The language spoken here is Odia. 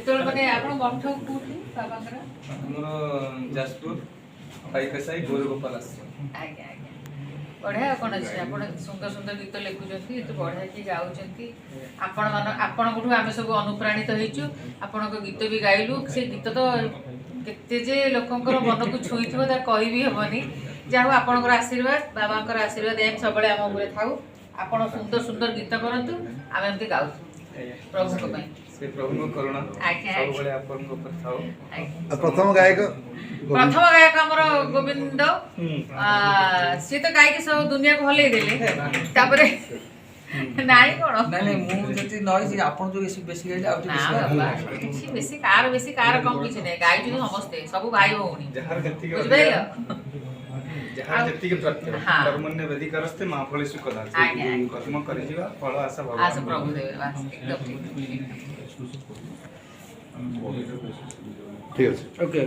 ଯେତେବେଳେ ମାନେ ଆପଣ ମଠ କୋଉଠି ବାବାଙ୍କର? ଆମର ଯାଜପୁର ପାଇକସାଇ ଗୋରୁଗୋପାଳ ଆଶ୍ରମ। ଆଜ୍ଞା ଆଜ୍ଞା ବଢ଼ିଆ କ'ଣ ଅଛି ଆପଣ ସୁନ୍ଦର ସୁନ୍ଦର ଗୀତ ଲେଖୁଛନ୍ତି ଏତେ ବଢ଼ିଆ କି ଗାଉଛନ୍ତି ଆପଣଙ୍କଠୁ ଆମେ ସବୁ ଅନୁପ୍ରାଣିତ ହେଇଛୁ ଆପଣଙ୍କ ଗୀତ ବି ଗାଇଲୁ ସେ ଗୀତ ତ କେତେ ଯେ ଲୋକଙ୍କର ମନକୁ ଛୁଇଁଥିବ ତା କହିବି ହେବନି ଯାହା ହଉ ଆପଣଙ୍କର ଆଶୀର୍ବାଦ ବାବାଙ୍କର ଆଶୀର୍ବାଦ ଏମିତି ସବୁବେଳେ ଆମ ଉପରେ ଥାଉ ଆପଣ ସୁନ୍ଦର ସୁନ୍ଦର ଗୀତ କରନ୍ତୁ ଆମେ ଏମିତି ଗାଉଛୁ ପ୍ରଭୁଙ୍କ ପାଇଁ ସେ ପ୍ରଭୁଙ୍କ କରୁଣା ସବୁବେଳେ ଆପଣଙ୍କ ଉପରେ ଥାଉ। ପ୍ରଥମ ଗାୟକ ଆମର ଗୋବିନ୍ଦ ସିଏ ତ ଗାଇକି ସବୁ ଦୁନିଆକୁ ହଲେଇ ଦେଲେ ତାପରେ ନାଇଁ କ'ଣ ନାଇଁ ମୁଁ ଯଦି ନଇଛି ଆପଣ ଯୋଉ ବେଶୀ ଗାଇଲେ ଆଉ କିଛି ବେଶୀ କାହାର କମ କିଛି ନାହିଁ ଗାଇଛୁ ସମସ୍ତେ ସବୁ ଭାଇ ଭଉଣୀ ବୁଝିପାରିଲ ଯାହାର ଯେତିକି ପ୍ରାପ୍ୟ କର୍ମଣ୍ୟ ବେଦି କରସ୍ତେ ମା ଫଳି ସୁଖ ଦାସ କର୍ମ କରିଯିବା ଫଳ ଆଶା ପ୍ରଭୁ ଦେବେ ଠିକ ଅଛି ଓକେ।